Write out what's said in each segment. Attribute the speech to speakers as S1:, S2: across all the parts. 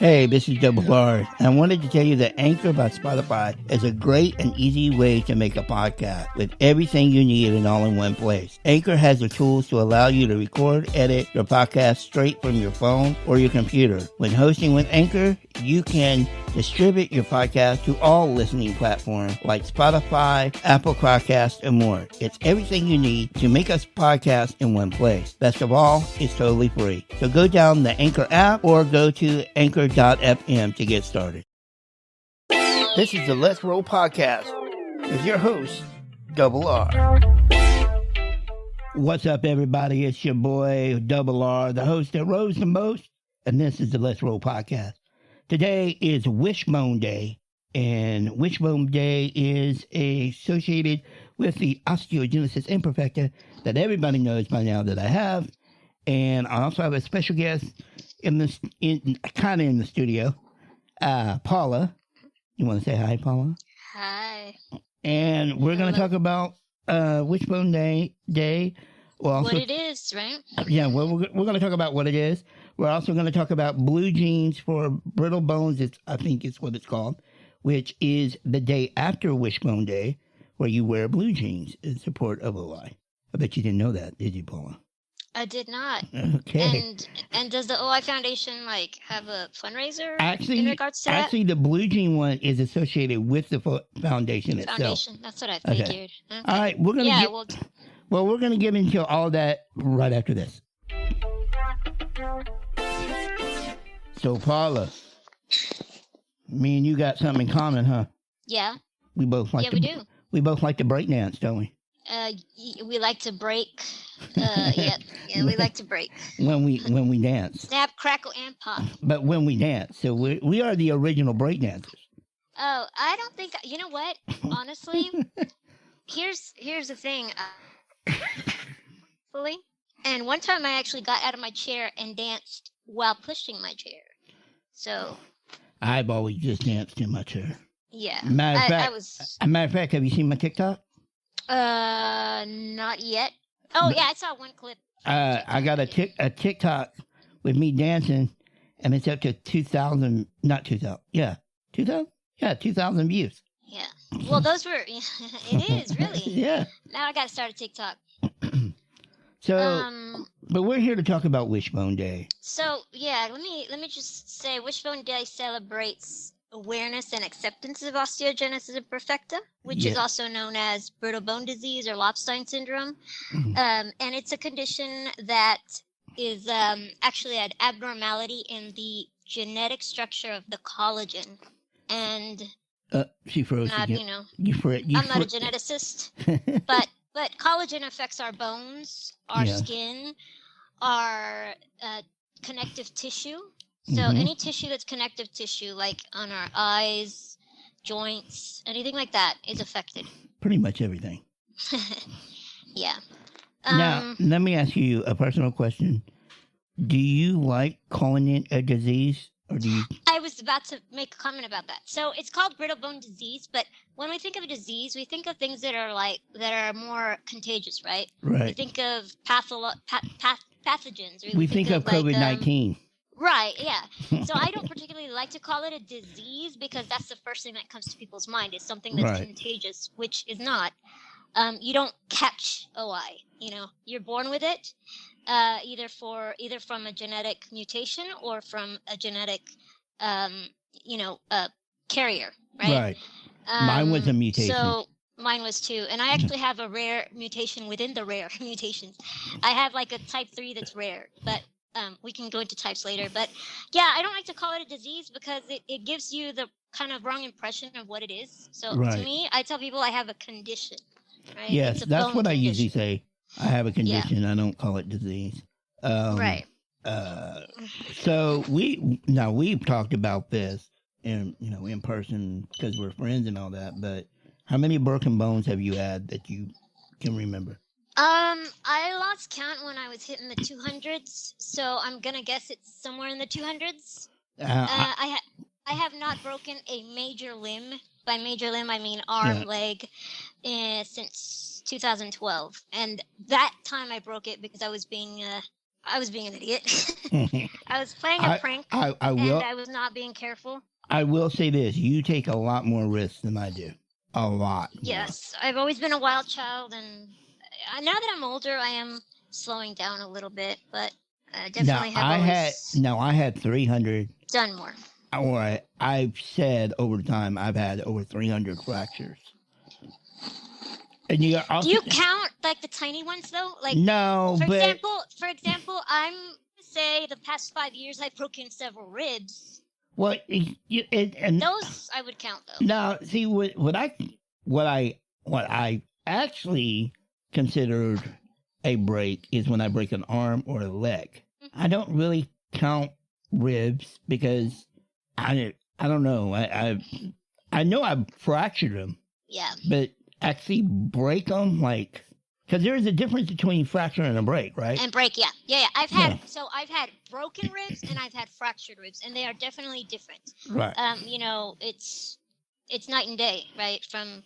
S1: Hey, this is Double R. I wanted to tell you that Anchor by Spotify is a great and easy way to make a podcast with everything you need and all in one place. Anchor has the tools to allow you to record, edit your podcast straight from your phone or your computer. When hosting with Anchor, you can distribute your podcast to all listening platforms like Spotify, Apple Podcasts, and more. It's everything you need to make a podcast in one place. Best of all, it's totally free. So go down the Anchor app or go to anchor.fm to get started. This is the Let's Roll Podcast with your host, Double R. What's up, everybody? It's your boy, Double R, the host that rose the most, and this is the Let's Roll Podcast. Today is Wishbone Day, and Wishbone Day is associated with the osteogenesis imperfecta that everybody knows by now that I have. And I also have a special guest in the studio, Paula. You want to say hi, Paula?
S2: Hi.
S1: And we're going to talk about Wishbone Day. Well, also,
S2: what it is, right?
S1: Yeah, well, we're going to talk about what it is. We're also going to talk about blue jeans for brittle bones, I think it's what it's called, which is the day after Wishbone Day, where you wear blue jeans in support of OI. I bet you didn't know that, did you, Paula?
S2: I did not.
S1: Okay.
S2: And does the OI Foundation have a fundraiser
S1: in
S2: regards to that?
S1: Actually, the blue jean one is associated with the foundation itself.
S2: Foundation, that's what I figured.
S1: Okay. All right, we're going to get into all that right after this. So, Paula, me and you got something in common, huh?
S2: Yeah.
S1: We both like
S2: we do.
S1: We both like to break dance, don't we?
S2: We like to break. Yeah, we like to break.
S1: When we dance.
S2: Snap, crackle, and pop.
S1: But when we dance, so we are the original break dancers.
S2: Oh, I don't think. You know what? Honestly, here's the thing. Fully. And one time I actually got out of my chair and danced while pushing my chair. So.
S1: I've always just danced in my chair.
S2: Yeah.
S1: Matter of fact, have you seen my TikTok?
S2: Not yet. Oh, yeah, I saw one clip.
S1: I got a TikTok with me dancing, and it's up to 2,000, not 2,000, yeah, 2,000? Yeah, 2,000 views.
S2: Yeah. Well, those were, it is, really.
S1: Yeah.
S2: Now I got to start a TikTok.
S1: So, but we're here to talk about Wishbone Day.
S2: So, yeah, let me just say Wishbone Day celebrates awareness and acceptance of osteogenesis imperfecta, which is also known as brittle bone disease or Lopstein syndrome. And it's a condition that is actually an abnormality in the genetic structure of the collagen. And
S1: she froze.
S2: I'm not a geneticist, but collagen affects our bones, our skin, our connective tissue. So any tissue that's connective tissue, like on our eyes, joints, anything like that is affected.
S1: Pretty much everything.
S2: Yeah.
S1: Now, let me ask you a personal question. Do you like calling it a disease, or do you?
S2: I was about to make a comment about that. So it's called brittle bone disease, but when we think of a disease, we think of things that are more contagious, right?
S1: Right.
S2: We think of pathogens.
S1: We think of COVID-19.
S2: Right, yeah. So I don't particularly like to call it a disease because that's the first thing that comes to people's mind is something that's contagious, which is not. You don't catch OI. You're born with it, either from a genetic mutation or from a genetic, carrier, right?
S1: Right. Mine was a mutation.
S2: So mine was too, and I actually have a rare mutation within the rare mutations. I have like a type 3 that's rare, but. We can go into types later, but yeah, I don't like to call it a disease because it gives you the kind of wrong impression of what it is. So to me, I tell people I have a condition, right?
S1: Yes, that's what I usually say. I have a condition. Yeah. I don't call it disease.
S2: Right.
S1: So we've talked about this in person because we're friends and all that, but how many broken bones have you had that you can remember?
S2: I lost count when I was hitting the 200s, so I'm gonna guess it's somewhere in the 200s. I have not broken a major limb. By major limb, I mean arm, leg, since 2012. And that time I broke it because I was being I was being an idiot. I was playing a prank, and I was not being careful.
S1: I will say this. You take a lot more risks than I do. A lot more.
S2: Yes. I've always been a wild child, and now that I'm older, I am slowing down a little bit, but I definitely
S1: I had 300.
S2: Done more.
S1: Or I've said over time I've had over 300 fractures. And do you
S2: count like the tiny ones though? Like
S1: no,
S2: for example, I'm say the past 5 years I've broken several ribs.
S1: Well, and
S2: those I would count though.
S1: Now, see what I actually considered a break is when I break an arm or a leg. Mm-hmm. I don't really count ribs because I don't know. I know I fractured them.
S2: Yeah.
S1: But actually break them, like, because there's a difference between fracture and a break, right?
S2: And break, yeah. I've had broken ribs and I've had fractured ribs, and they are definitely different.
S1: Right.
S2: It's night and day, right? From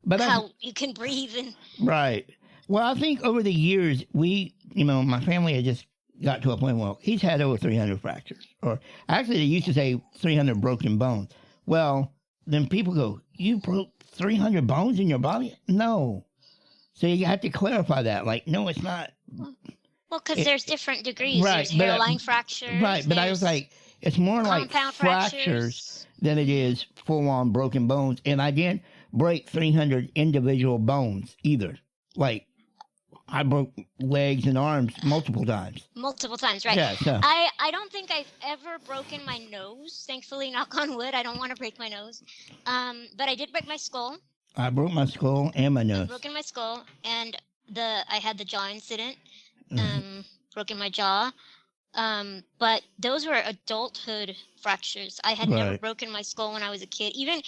S1: but
S2: how you can breathe and.
S1: Right. Well, I think over the years my family had just got to a point where he's had over 300 fractures, or actually they used to say 300 broken bones. Well, then people go, "You broke 300 bones in your body?" No. So you have to clarify that. Like, no, it's not.
S2: Well, because there's different degrees.
S1: Right,
S2: there's hairline fractures.
S1: Right, but I was like, it's more like fractures than it is full-on broken bones. And I didn't break 300 individual bones either. Like, I broke legs and arms multiple times.
S2: Multiple times, right.
S1: Yeah, so.
S2: I don't think I've ever broken my nose. Thankfully, knock on wood, I don't want to break my nose. But I did break my skull.
S1: I broke my skull and my nose.
S2: I've broken my skull, and I had the jaw incident. Broken my jaw. But those were adulthood fractures. I had never broken my skull when I was a kid. Even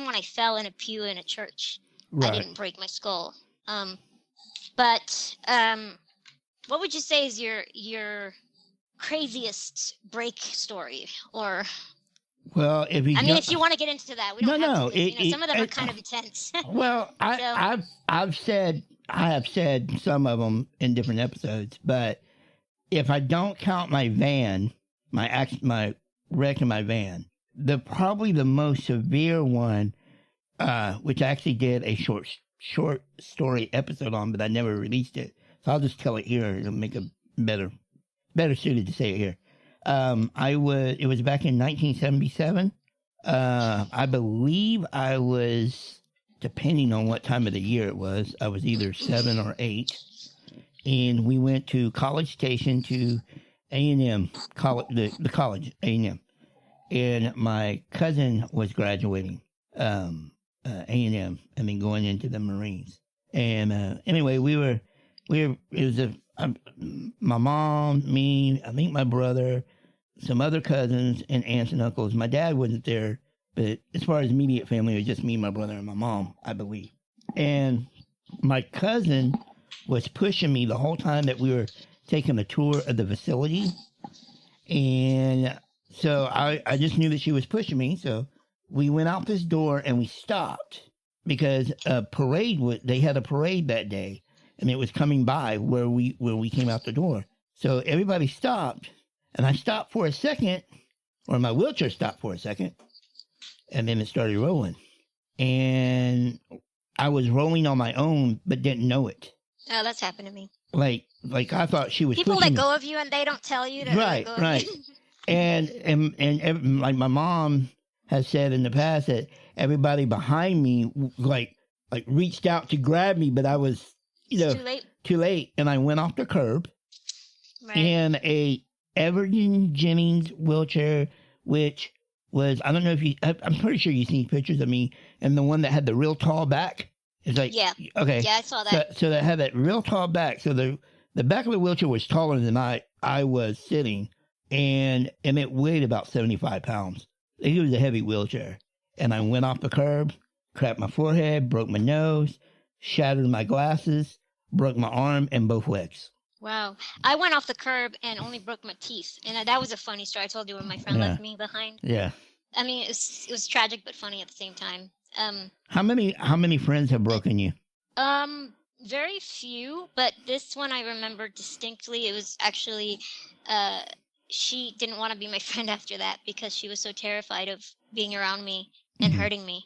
S2: when I fell in a pew in a church, I didn't break my skull. But what would you say is your craziest break story? Or
S1: well, if you
S2: want to get into that, we don't have to. Some of them are kind of intense.
S1: Well, I have said some of them in different episodes, but if I don't count my van, my wreck in my van, probably the most severe one, which I actually did a short story episode on, but I never released it. So I'll just tell it here. It'll make a better suited to say it here. It was back in 1977. I believe I was, depending on what time of the year it was, I was either 7 or 8. And we went to College Station to A&M, the college, A&M. And my cousin was graduating, A&M, and then going into the Marines. And anyway, it was my mom, me, I think my brother, some other cousins, and aunts and uncles. My dad wasn't there, but as far as immediate family, it was just me, my brother, and my mom, I believe. And my cousin was pushing me the whole time that we were taking a tour of the facility. And so I just knew that she was pushing me. So we went out this door and we stopped because they had a parade that day. And it was coming by where we came out the door. So everybody stopped, and I stopped for a second, or my wheelchair stopped for a second, and then it started rolling. And I was rolling on my own, but didn't know it.
S2: Oh, that's happened to me.
S1: Like I thought she was
S2: people
S1: pushing
S2: let go of you, and they don't tell you that.
S1: Right. And like my mom has said in the past that everybody behind me like reached out to grab me, but I was. Too late, and I went off the curb in a Everton Jennings wheelchair, which was, I don't know if I'm pretty sure you've seen pictures of me, and the one that had the real tall back. It's like,
S2: yeah.
S1: Okay.
S2: Yeah, I saw that.
S1: So that had that real tall back. So the back of the wheelchair was taller than I was sitting, and it weighed about 75 pounds. It was a heavy wheelchair. And I went off the curb, cracked my forehead, broke my nose, shattered my glasses, broke my arm and both legs.
S2: Wow. I went off the curb and only broke my teeth. And that was a funny story. I told you when my friend left me behind.
S1: Yeah.
S2: I mean, it was tragic but funny at the same time.
S1: How many friends have broken you?
S2: Very few, but this one I remember distinctly. It was actually, she didn't want to be my friend after that because she was so terrified of being around me and hurting me.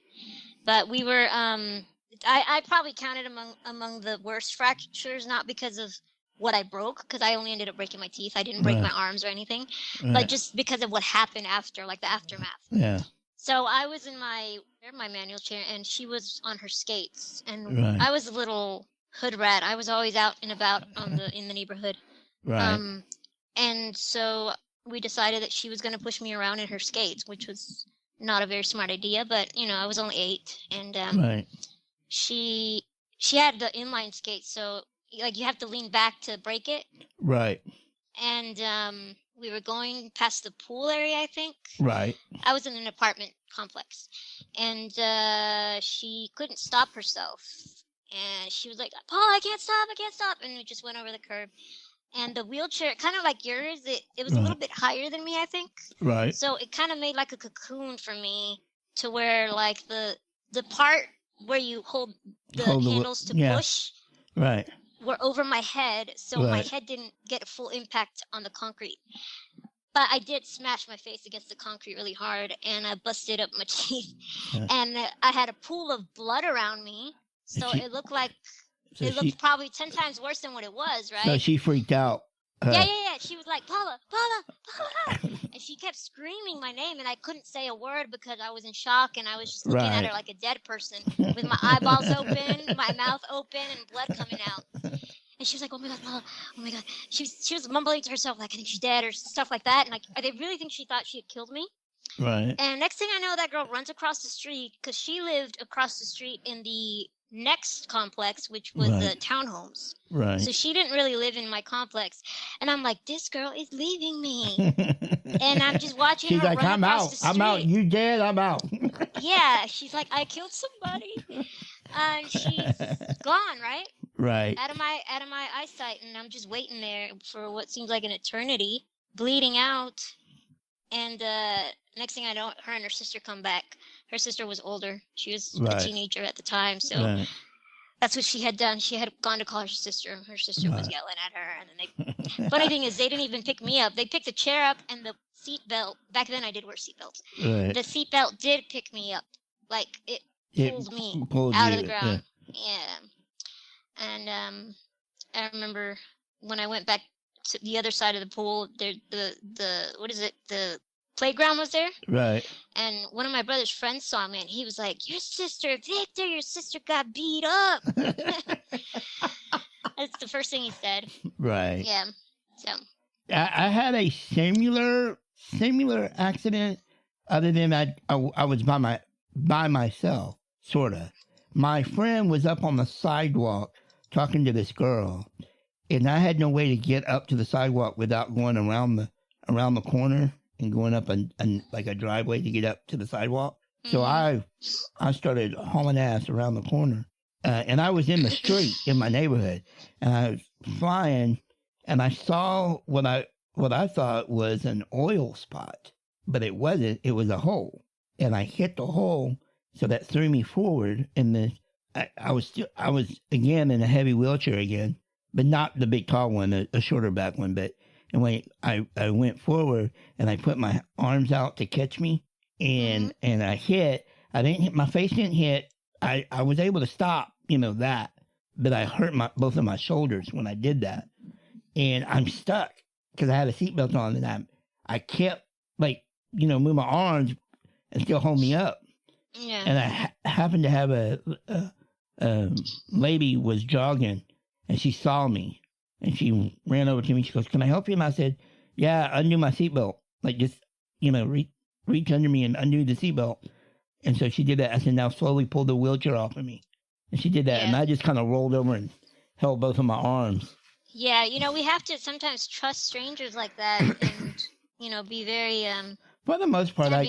S2: But we were, I probably counted among the worst fractures, not because of what I broke, because I only ended up breaking my teeth. I didn't break my arms or anything, but just because of what happened after, like the aftermath.
S1: Yeah.
S2: So I was in my manual chair, and she was on her skates, and I was a little hood rat. I was always out and about in the neighborhood.
S1: Right.
S2: And so we decided that she was going to push me around in her skates, which was not a very smart idea, but I was only 8, and she had the inline skates, so like you have to lean back to break it.
S1: Right.
S2: And we were going past the pool area, I think.
S1: Right.
S2: I was in an apartment complex, and she couldn't stop herself. And she was like, "Paul, I can't stop," and we just went over the curb. And the wheelchair, kind of like yours, it was a little bit higher than me, I think.
S1: Right.
S2: So it kind of made like a cocoon for me, to where like the part where you hold the handles to push.
S1: Right.
S2: Were over my head, so my head didn't get a full impact on the concrete. But I did smash my face against the concrete really hard, and I busted up my teeth. And I had a pool of blood around me, so it looked like looked probably 10 times worse than what it was, right?
S1: So she freaked out.
S2: Yeah. She was like, Paula, and she kept screaming my name, and I couldn't say a word because I was in shock, and I was just looking at her like a dead person, with my eyeballs open, my mouth open, and blood coming out. And she was like, "Oh my God, Paula, oh my God." She was mumbling to herself like, "I think she's dead," or stuff like that. And like, I really think she thought she had killed me.
S1: Right.
S2: And next thing I know, that girl runs across the street, because she lived across the street in the next complex, which was the townhomes.
S1: Right.
S2: So she didn't really live in my complex. And I'm like, this girl is leaving me. And I'm just watching
S1: she's
S2: her
S1: like,
S2: run
S1: I'm
S2: across
S1: out.
S2: the street.
S1: I'm out. You dead? I'm out.
S2: Yeah. She's like, I killed somebody. And she's gone, right?
S1: Right.
S2: Out of my eyesight. And I'm just waiting there for what seems like an eternity, bleeding out. And next thing I know, her and her sister come back. Her sister was older. She was a teenager at the time, so that's what she had done. She had gone to call her sister. Her sister was yelling at her, and then they. Funny thing is, they didn't even pick me up. They picked the chair up and the seat belt. Back then, I did wear seat belts. Right. The seat belt did pick me up, like it pulled me out of the ground. Yeah. And I remember when I went back to the other side of the pool, there the what is it? The playground was there. Right. And one of my brother's friends saw me, and he was like, "Your sister, Victor, your sister got beat up." That's the first thing he said. Right. Yeah. So
S1: I had a similar accident, other than I was by myself, sort of. My friend was up on the sidewalk talking to this girl, and I had no way to get up to the sidewalk without going around the corner and going up like a driveway to get up to the sidewalk. So I started hauling ass around the corner, and I was in the street in my neighborhood, and I was flying, and I saw what I thought was an oil spot, but it wasn't. It was a hole, and I hit the hole, so that threw me forward. And I was again in a heavy wheelchair again, but not the big tall one, a shorter back one, but. And when I went forward and I put my arms out to catch me, and I hit. I didn't hit. My face didn't hit. I was able to stop, that, but I hurt both of my shoulders when I did that, and I'm stuck because I had a seatbelt on, and I kept move my arms and still hold me up. Yeah. And I happened to have a lady was jogging, and she saw me. And she ran over to me. She goes, "Can I help you?" And I said, "Yeah, undo my seatbelt. Like, just, reach under me and undo the seatbelt." And so she did that. I said, "Now slowly pull the wheelchair off of me." And she did that. Yeah. And I just kind of rolled over and held both of my arms.
S2: Yeah, we have to sometimes trust strangers like that and, be very...
S1: For the most part, I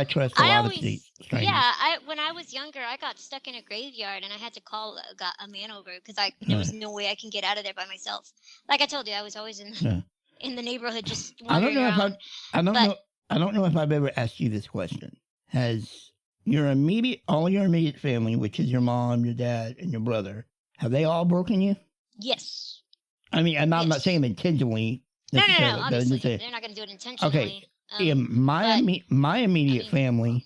S1: trust a lot of strangers.
S2: Yeah, when I was younger, I got stuck in a graveyard, and I had to call a man over because there was no way I can get out of there by myself. Like I told you, I was always in the neighborhood just wandering around. I
S1: don't know if I've ever asked you this question. Has all your immediate family, which is your mom, your dad, and your brother, have they all broken you?
S2: Yes.
S1: I mean, and I'm not
S2: Yes.
S1: saying intentionally.
S2: No.
S1: necessarily, but I'm
S2: Obviously,
S1: just saying-
S2: they're not going to do it intentionally.
S1: Okay. In my immediate family,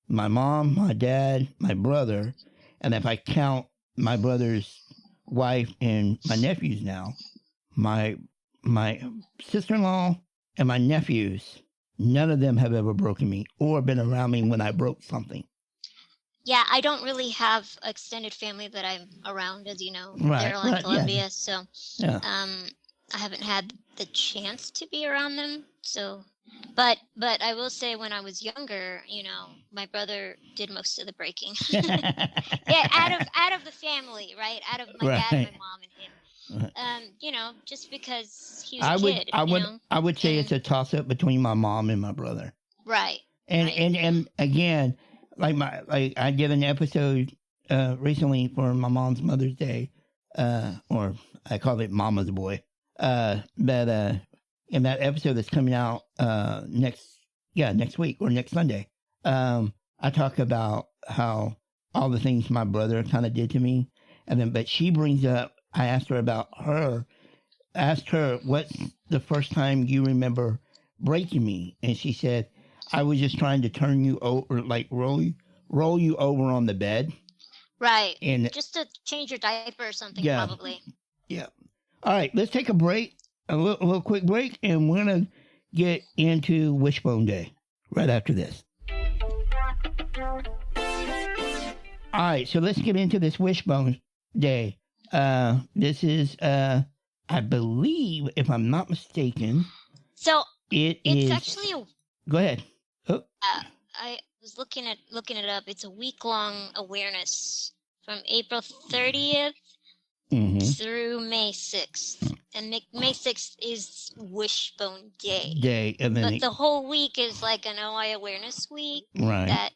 S1: my mom, my dad, my brother, and if I count my brother's wife and my nephews now, my sister-in-law and my nephews, none of them have ever broken me or been around me when I broke something.
S2: Yeah, I don't really have extended family that I'm around, as you know.
S1: Right,
S2: They're all in
S1: right,
S2: Colombia,
S1: yeah.
S2: so
S1: Yeah.
S2: I haven't had the chance to be around them. So, but I will say, when I was younger, my brother did most of the breaking. Yeah, out of the family, right? Out of my dad, my mom, and him. Just because he was a kid.
S1: I would say it's a toss-up between my mom and my brother.
S2: Right.
S1: And again, like I did an episode recently for my mom's Mother's Day, or I call it Mama's Boy. But in that episode that's coming out next week or next Sunday, I talk about how all the things my brother kind of did to me, but she brings up. I asked her what's the first time you remember breaking me, and she said, I was just trying to turn you over, like roll you over on the bed.
S2: Right.
S1: And
S2: just to change your diaper or something,
S1: yeah,
S2: probably.
S1: Yeah. All right, let's take a break, a little quick break, and we're going to get into Wishbone Day right after this. All right, so let's get into this Wishbone Day. This is, I believe, if I'm not mistaken,
S2: so
S1: it's
S2: actually a...
S1: Go ahead. Oh.
S2: I was looking it up. It's a week-long awareness from April 30th through May 6th. And May 6th is Wishbone Day. But the whole week is like an OI awareness week.
S1: Right.
S2: That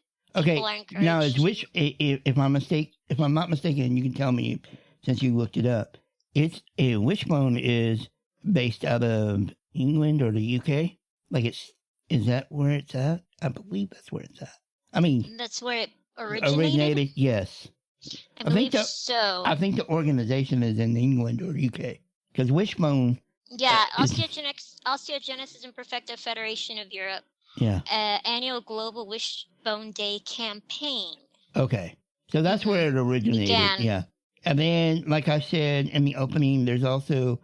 S2: people are encouraged.
S1: Now, if I'm not mistaken, you can tell me since you looked it up. Wishbone is based out of England or the UK. Is that where it's at? I believe that's where it's at. I mean,
S2: that's where it originated.
S1: Yes.
S2: I believe so.
S1: I think the organization is in England or UK because Wishbone.
S2: Yeah, Osteogenesis Imperfecta Federation of Europe.
S1: Yeah.
S2: Annual Global Wishbone Day campaign.
S1: Okay, so that's where it originated. Yeah, and then, like I said in the opening, there's also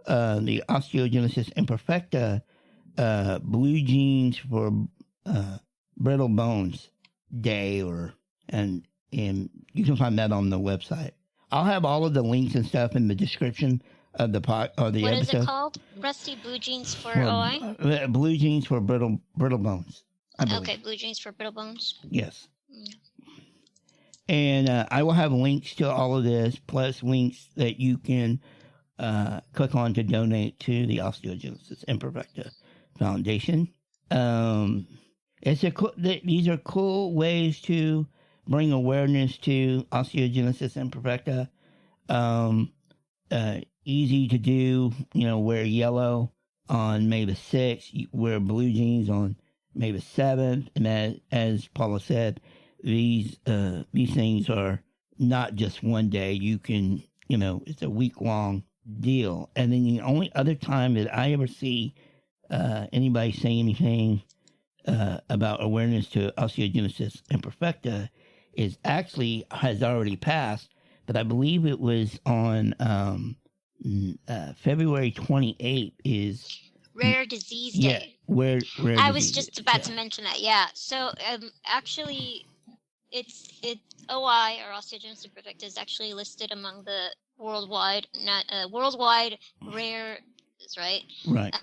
S1: the Osteogenesis Imperfecta. Blue Jeans for Brittle Bones Day, and you can find that on the website. I'll have all of the links and stuff in the description of the episode.
S2: What is it called? Rusty Blue Jeans for OI?
S1: Blue Jeans for Brittle Bones.
S2: Okay, Blue Jeans for Brittle Bones.
S1: Yes. And I will have links to all of this, plus links that you can click on to donate to the Osteogenesis Imperfecta Foundation. These are cool ways to bring awareness to osteogenesis imperfecta. Easy to do. Wear yellow on May the 6th. Wear blue jeans on May the 7th. And as Paula said, these things are not just one day. You can, it's a week-long deal. And then the only other time that I ever see anybody say anything about awareness to osteogenesis imperfecta has already passed, but I believe it was on February 28th is
S2: Rare Disease Day.
S1: Rare
S2: I was just about to mention that. Yeah. So actually, OI or osteogenesis imperfecta is actually listed among the worldwide rare. Right.
S1: Right.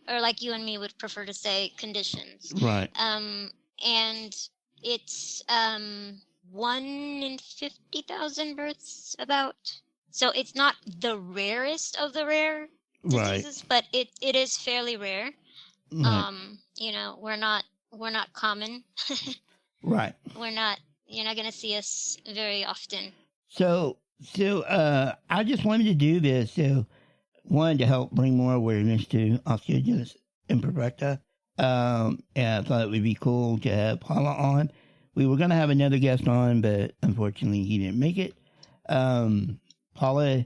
S2: Or like you and me would prefer to say, conditions.
S1: Right.
S2: And it's 1 in 50,000 births about. So it's not the rarest of the rare diseases, but it is fairly rare. Right. We're not common.
S1: Right.
S2: You're not gonna see us very often.
S1: So I just wanted to do this wanted to help bring more awareness to osteogenesis imperfecta. And I thought it would be cool to have Paula on. We were going to have another guest on, but unfortunately he didn't make it. Paula.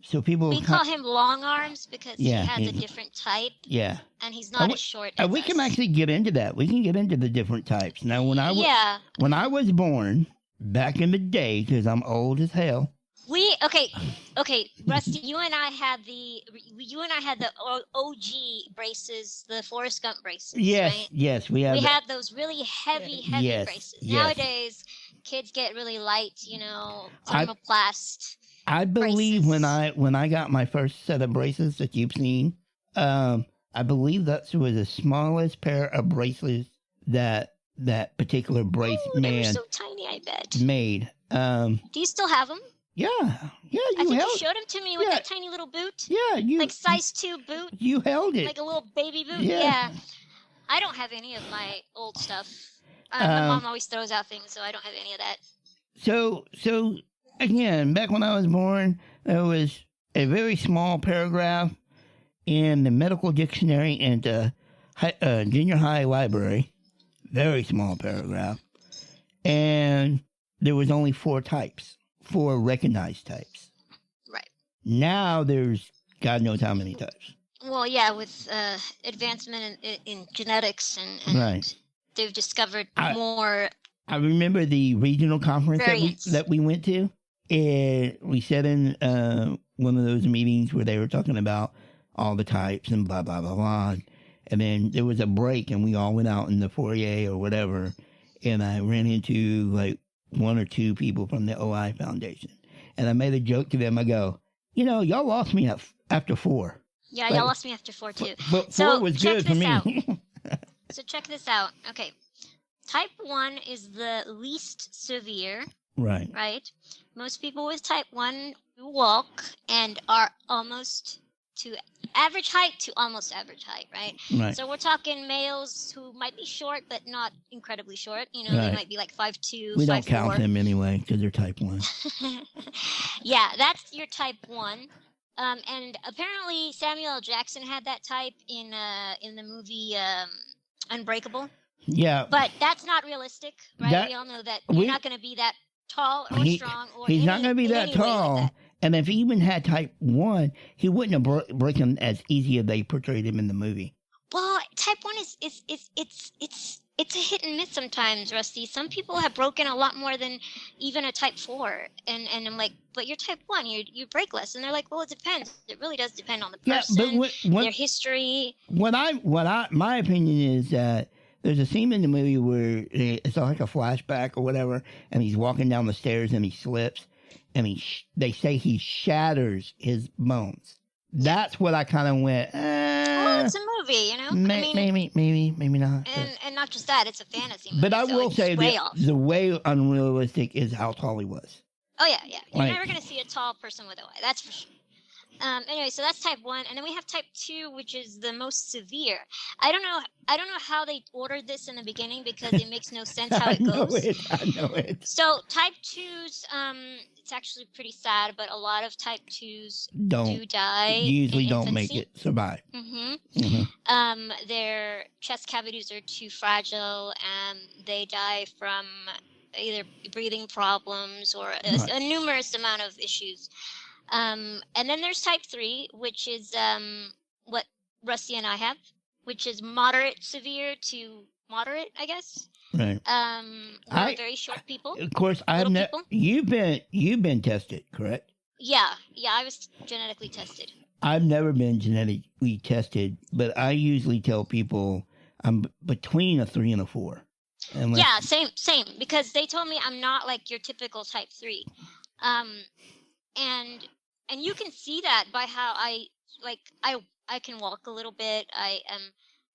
S1: So people.
S2: We call him long arms because
S1: Yeah,
S2: he has a different type.
S1: Yeah.
S2: And he's not as short as
S1: we
S2: us.
S1: can actually get into that. We can get into the different types. Now, when I was born back in the day, because I'm old as hell.
S2: Okay, Rusty. You and I had the OG braces, the Forrest Gump braces.
S1: Yes,
S2: right?
S1: yes,
S2: we had those really heavy braces.
S1: Yes.
S2: Nowadays, kids get really light, thermoplast.
S1: I believe
S2: braces.
S1: when I got my first set of braces that you've seen, I believe that was the smallest pair of bracelets that particular brace man.
S2: They were so tiny, I bet.
S1: Made.
S2: Do you still have them?
S1: Yeah.
S2: I think you showed them to me with that tiny little boot.
S1: Yeah,
S2: like size 2 boot.
S1: You held it
S2: like a little baby boot.
S1: Yeah.
S2: I don't have any of my old stuff. My mom always throws out things, so I don't have any of that.
S1: So again, back when I was born, there was a very small paragraph in the medical dictionary and the junior high library. Very small paragraph. And there was only 4 recognized types.
S2: Right.
S1: Now there's God knows how many types.
S2: Well, yeah, with advancement in genetics and
S1: right.
S2: They've discovered more.
S1: I remember the regional conference that we went to. And we sat in one of those meetings where they were talking about all the types and blah, blah, blah, blah. And then there was a break and we all went out in the foyer or whatever. And I ran into like 1 or 2 people from the OI Foundation. And I made a joke to them. I go, y'all lost me after 4.
S2: Yeah, y'all lost me after 4 too.
S1: But 4 was good for me.
S2: So check this out. Okay. Type 1 is the least severe.
S1: Right.
S2: Right? Most people with type 1 walk and are almost to average height to almost average height, right?
S1: Right.
S2: So we're talking males who might be short, but not incredibly short. They might be like 5'2", 5'4".
S1: We don't count them anyway because they're type 1.
S2: Yeah, that's your type 1. And apparently Samuel L. Jackson had that type in the movie Unbreakable.
S1: Yeah.
S2: But that's not realistic, right? We all know that you're not going to be that tall or strong or
S1: he's not going to be that tall.
S2: Like that.
S1: And if he even had type 1, he wouldn't have broken as easy as they portrayed him in the movie.
S2: Well, type 1 it's a hit and miss sometimes, Rusty. Some people have broken a lot more than even a type 4. And I'm like, but you're type 1, you break less. And they're like, well, it depends. It really does depend on the person, their history.
S1: My opinion is that there's a scene in the movie where it's like a flashback or whatever, and he's walking down the stairs and he slips, and they say he shatters his bones. That's what I kind of went.
S2: Well, it's a movie,
S1: Maybe not.
S2: And not just that, it's a fantasy movie.
S1: But I will say the way unrealistic is how tall he was.
S2: Oh yeah. You're never gonna see a tall person with OI. That's for sure. Anyway, so that's type 1, and then we have type 2, which is the most severe. I don't know how they ordered this in the beginning because it makes no sense how it goes.
S1: I know it.
S2: So type 2s, it's actually pretty sad, but a lot of type 2s do die.
S1: Usually
S2: don't
S1: make it survive.
S2: Their chest cavities are too fragile, and they die from either breathing problems or a numerous amount of issues. And then there's type 3, which is what Rusty and I have, which is moderate severe to moderate, I guess.
S1: Right.
S2: We're very short people.
S1: Of course, you've been tested, correct?
S2: Yeah, I was genetically tested.
S1: I've never been genetically tested, but I usually tell people I'm between a 3 and a 4.
S2: Yeah, same, because they told me I'm not like your typical type 3. And you can see that by how I can walk a little bit.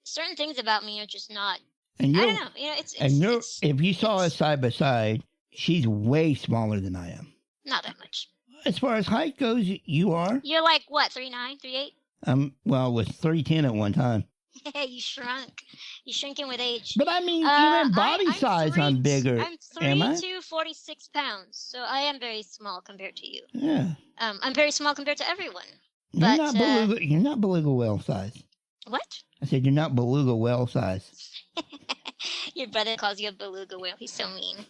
S2: Certain things about me are just not. I don't know.
S1: If you saw us side by side, she's way smaller than I am.
S2: Not that much.
S1: As far as height goes, you are.
S2: You're like what, 3'9", 3'8"?
S1: Well, I was 3'10" at one time.
S2: You shrunk. You're shrinking with age.
S1: But I mean, even body size, I'm bigger.
S2: I'm 3'2", 46 pounds. So I am very small compared to you.
S1: Yeah.
S2: I'm very small compared to everyone.
S1: You're not beluga whale size.
S2: What?
S1: I said you're not beluga whale size.
S2: Your brother calls you a beluga whale. He's so mean.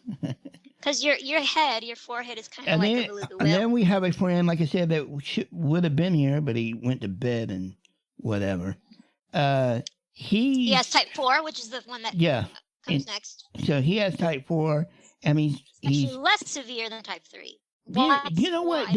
S2: Because your forehead is kind of like a beluga
S1: and
S2: whale.
S1: then we have a friend, like I said, that would have been here, but he went to bed and whatever.
S2: He has type 4, which is the one that comes next.
S1: So he has type 4. I mean,
S2: he's actually less severe than type 3.
S1: You know what?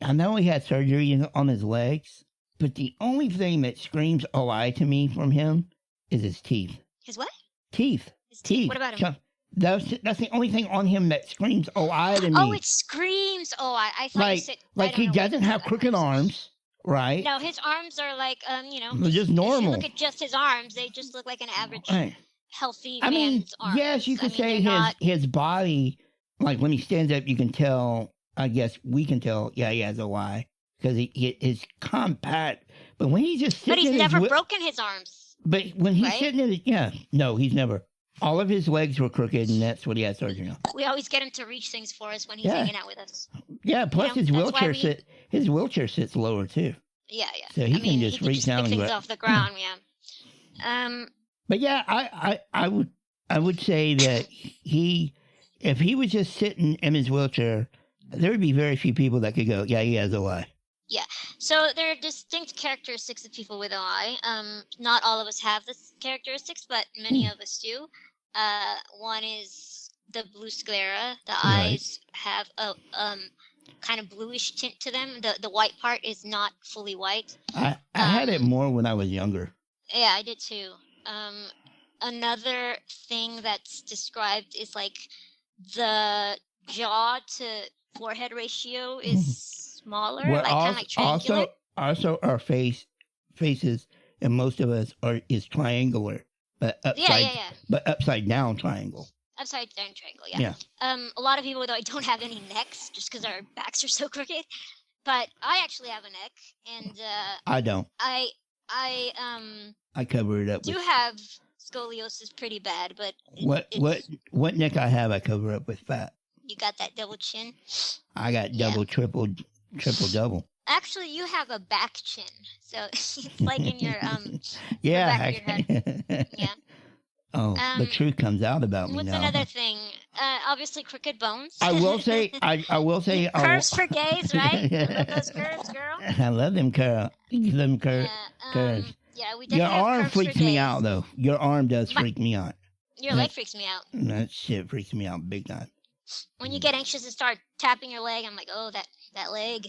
S1: I know he had surgery on his legs, but the only thing that screams OI to me from him is his teeth.
S2: His what?
S1: Teeth.
S2: His teeth. What about him?
S1: That's the only thing on him that screams OI to me.
S2: Oh, it screams OI. I thought you said
S1: he doesn't have crooked arms, right?
S2: No, his arms are like
S1: just normal.
S2: If you look at just his arms, they just look like an average healthy man's arms.
S1: Yes, you could say his body, like when he stands up, you can tell. I guess we can tell. Yeah, he has OI because he is compact. But when he's just sitting,
S2: but he's never broken his arms.
S1: But when he's sitting in no, he's never. All of his legs were crooked, and that's what he had surgery on.
S2: We always get him to reach things for us when he's hanging out with us.
S1: Yeah, plus his wheelchair sits lower too.
S2: Yeah.
S1: So he can just reach down and
S2: pick things off the ground.
S1: But yeah, I would say that if he was just sitting in his wheelchair, there would be very few people that could go, yeah, he has OI.
S2: Yeah. So there are distinct characteristics of people with OI. Not all of us have this characteristics, but many of us do. One is the blue sclera. The eyes have a kind of bluish tint to them. The white part is not fully white.
S1: I had it more when I was younger.
S2: Yeah, I did too. Another thing that's described is like the jaw to forehead ratio is smaller, kind of like triangular.
S1: Also, our faces, and most of us is triangular, but upside down triangle.
S2: Upside down triangle, yeah. A lot of people though don't have any necks just because our backs are so crooked. But I actually have a neck, and
S1: I don't.
S2: I
S1: cover it up.
S2: Do have scoliosis pretty bad, but
S1: what neck I have, I cover up with fat.
S2: You got that double chin.
S1: I got double, triple, double.
S2: Actually, you have a back chin, so it's like in your back of your head. Yeah.
S1: Oh, the truth comes out about me
S2: now. What's another thing? Obviously, crooked bones.
S1: I will say.
S2: Curves for gays, right? You love those curves, girl.
S1: I love them curves. Curves.
S2: Yeah, we definitely
S1: Your
S2: have
S1: arm
S2: curves
S1: freaks
S2: for
S1: me
S2: gays.
S1: out, though. Your arm does freak me out.
S2: Your leg freaks me out.
S1: That shit freaks me out big time.
S2: When you get anxious and start tapping your leg, I'm like, oh, that leg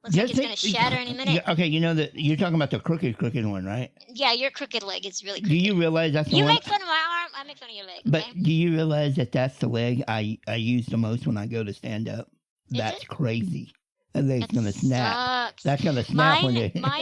S2: looks like it's going to shatter any minute.
S1: Yeah, okay, you know that you're talking about the crooked one, right?
S2: Yeah, your crooked leg is really crooked.
S1: Do you realize that's the one?
S2: You make fun of my arm, I make fun of your leg.
S1: But
S2: okay?
S1: do you realize that that's the leg I use the most when I go to stand up? That's crazy. That leg's going to snap.
S2: Sucks.
S1: That's going to snap
S2: mine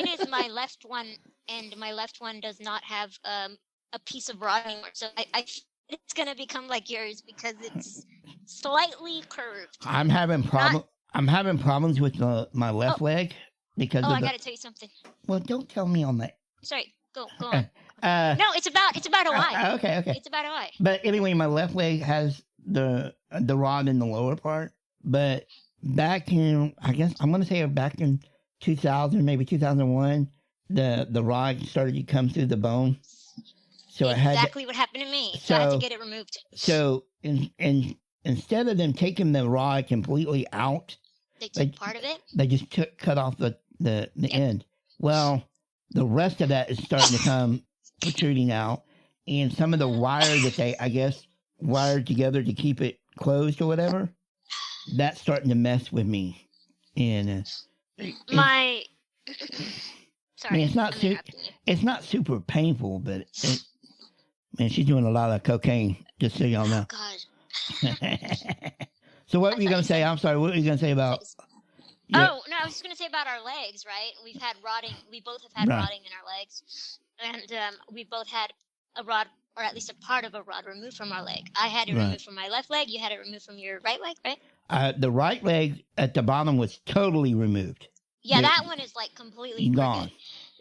S2: is my left one, and my left one does not have a piece of rod anymore. So I it's going to become like yours because it's slightly curved.
S1: I'm having problems with my left leg because
S2: I got to tell you something.
S1: Well, don't tell me on that.
S2: Sorry, go on. No, it's about OI.
S1: Okay.
S2: It's about OI.
S1: But anyway, my left leg has the rod in the lower part. But back in, I guess I'm going to say back in 2000, maybe 2001, the rod started to come through the bone. So
S2: exactly what happened to me. So I had to get it removed.
S1: So instead of them taking the rod completely out,
S2: they took part of it.
S1: They just cut off the end. Well, the rest of that is starting to come protruding out, and some of the wire that they, I guess, wired together to keep it closed or whatever, that's starting to mess with me. And
S2: sorry,
S1: I mean, it's not super painful, but man, she's doing a lot of cocaine, just so y'all know.
S2: Oh, God.
S1: So what were you going to say? I'm sorry, what were you going to say about...
S2: Oh, no, I was just going to say about our legs, right? We've had rotting. We both have had rotting in our legs. And we both had a rod, or at least a part of a rod, removed from our leg. I had it removed from my left leg. You had it removed from your right leg, right?
S1: The right leg at the bottom was totally removed.
S2: Yeah, that one is like completely
S1: gone.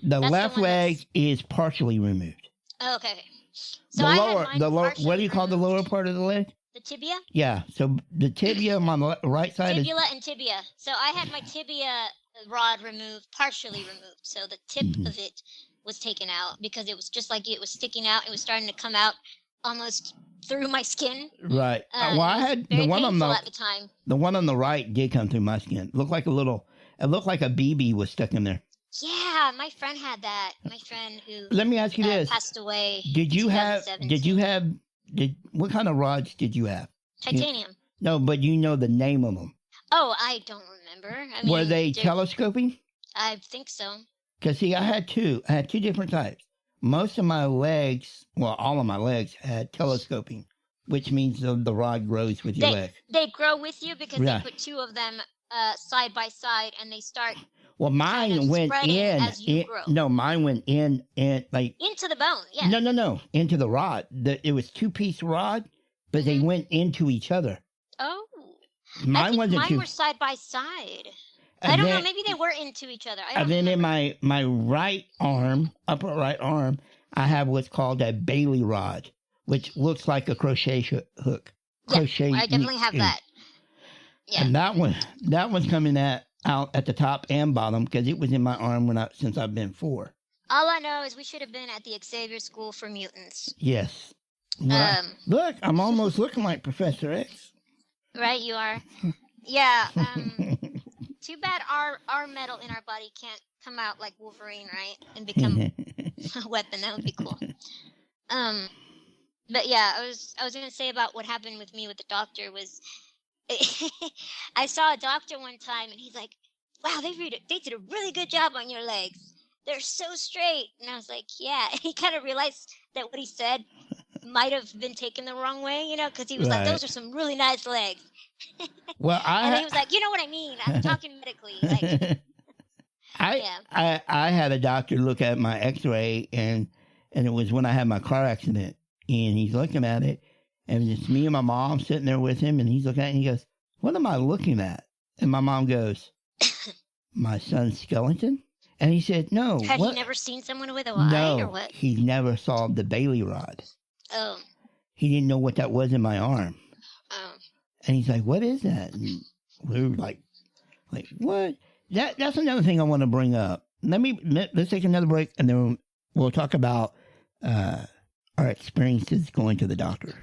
S1: The left leg is partially removed.
S2: Oh, okay.
S1: So the lower, what do you call the lower part of the leg?
S2: The tibia?
S1: Yeah, so the tibia on the right side
S2: Tibula and tibia. So I had my tibia rod removed, partially removed. So the tip of it was taken out because it was just like it was sticking out. It was starting to come out almost through my skin.
S1: Right. Well, I had the one on
S2: at the time.
S1: The one on the right did come through my skin. It looked like a BB was stuck in there.
S2: Yeah, my friend had that. My friend who
S1: Let me ask you this:
S2: passed away.
S1: What kind of rods did you have?
S2: Titanium.
S1: No, but you know the name of them.
S2: Oh, I don't remember. I mean,
S1: were they telescoping?
S2: I think so.
S1: Because see, I had two different types. Most of my legs, well, all of my legs had telescoping, which means the rod grows with your leg.
S2: They grow with you because they put two of them side by side, and they start.
S1: Well, mine went in.
S2: As you grow.
S1: No, mine went in like
S2: into the bone. Yeah.
S1: No, into the rod. It was 2-piece rod, but they went into each other.
S2: Oh.
S1: Mine
S2: were side by side. I don't know. Maybe they were into each other.
S1: And then in my right arm, upper right arm, I have what's called a Bailey rod, which looks like a crochet hook. Crochet.
S2: I definitely have that. Yeah.
S1: And that one's coming out at the top and bottom because it was in my arm since I've been 4.
S2: All I know is we should have been at the Xavier School for Mutants.
S1: Yes. Well, look, I'm almost looking like Professor X. Right,
S2: you are. Yeah. Too bad our metal in our body can't come out like Wolverine, right? And become a weapon. That would be cool. But yeah, I was gonna say about what happened with me with the doctor was I saw a doctor one time and he's like, "Wow, they did a really good job on your legs. They're so straight." And I was like, "Yeah." He kind of realized that what he said might have been taken the wrong way, because he was like, "Those are some really nice legs."
S1: Well,
S2: and he was like, "You know what I mean? I'm talking medically." Like,
S1: I had a doctor look at my X-ray, and it was when I had my car accident, and he's looking at it, and it's me and my mom sitting there with him, and he's looking at it, and he goes, "What am I looking at?" And my mom goes, "My son's skeleton?" And he said, "No."
S2: Had he never seen someone with a eye, or what?
S1: He never saw the Bailey rod.
S2: Oh.
S1: He didn't know what that was in my arm.
S2: Oh.
S1: And he's like, "What is that?" And we were like, what? That's another thing I want to bring up. Let's take another break, and then we'll talk about our experiences going to the doctor.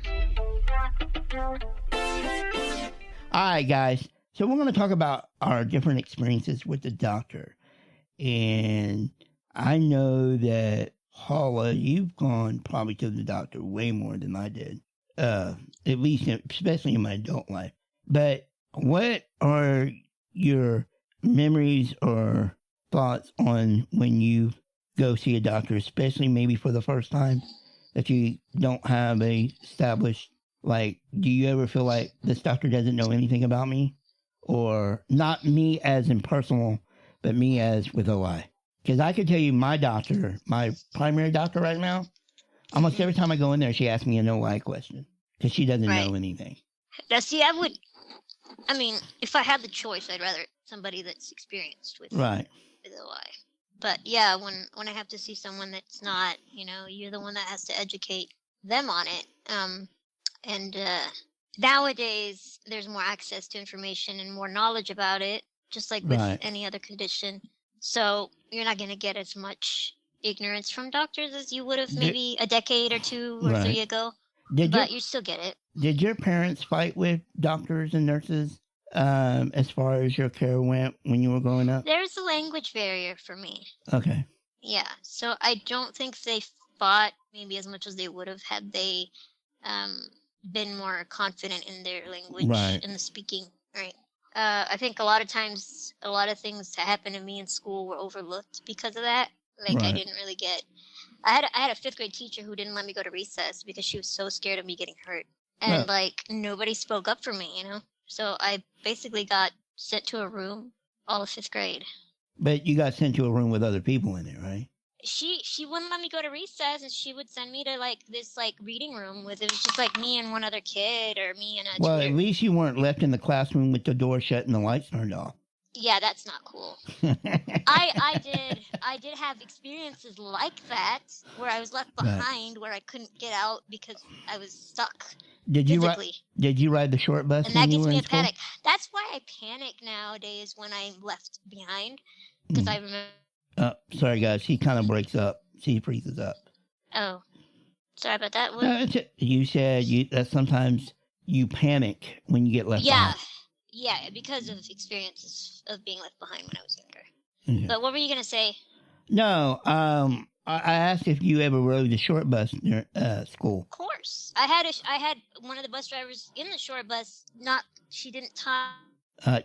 S1: All right, guys. So we're going to talk about our different experiences with the doctor. And I know that, Paula, you've gone probably to the doctor way more than I did. At least, especially in my adult life. But what are your memories or thoughts on when you go see a doctor, especially maybe for the first time, that you don't have a established, do you ever feel like this doctor doesn't know anything about me? Or not me as in personal, but me as with OI? Because I can tell you my doctor, my primary doctor right now, almost every time I go in there, she asks me an OI question. Because she doesn't know anything.
S2: Now, see, if I had the choice, I'd rather somebody that's experienced with OI. But yeah, when I have to see someone that's not, you're the one that has to educate them on it. And nowadays, there's more access to information and more knowledge about it, just like with any other condition. So you're not going to get as much ignorance from doctors as you would have maybe a decade or 2 or 3 ago. But you still get it.
S1: Did your parents fight with doctors and nurses as far as your care went when you were growing up?
S2: There's a language barrier for me.
S1: Okay.
S2: Yeah, so I don't think they fought maybe as much as they would have had they been more confident in their language and the speaking, right? I think a lot of times, a lot of things that happened to me in school were overlooked because of that. I didn't really get... I had a 5th grade teacher who didn't let me go to recess because she was so scared of me getting hurt. And, nobody spoke up for me, So I basically got sent to a room all of 5th grade.
S1: But you got sent to a room with other people in it, right?
S2: She wouldn't let me go to recess, and she would send me to, this, reading room with... It was just, me and one other kid, or me and a
S1: Well,
S2: tutor.
S1: At least you weren't left in the classroom with the door shut and the lights turned off.
S2: Yeah, that's not cool. I did have experiences like that where I was left behind, where I couldn't get out because I was stuck. Did you
S1: ride the short bus?
S2: And that gives me a panic. That's why I panic nowadays when I'm left behind, because I remember.
S1: Sorry guys, he kind of breaks up. He freezes up.
S2: Oh, Sorry about that.
S1: You said that sometimes you panic when you get left behind.
S2: Yeah, because of experiences of being left behind when I was younger.
S1: Okay.
S2: But what were you going to say?
S1: No, I asked if you ever rode the short bus near school.
S2: Of course. I had one of the bus drivers in the short bus. She didn't time.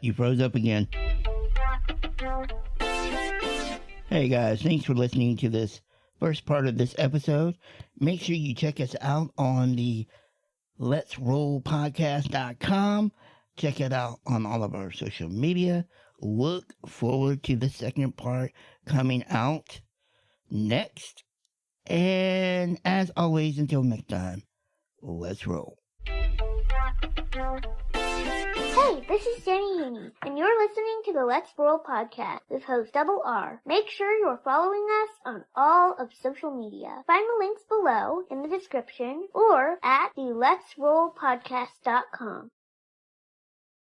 S1: You froze up again. Hey guys, thanks for listening to this first part of this episode. Make sure you check us out on the letsrollpodcast.com. Check it out on all of our social media. Look forward to the second part coming out next. And as always, until next time, let's roll.
S3: Hey, this is Jenny Heaney, and you're listening to the Let's Roll podcast with host Double R. Make sure you're following us on all of social media. Find the links below in the description or at the letsrollpodcast.com.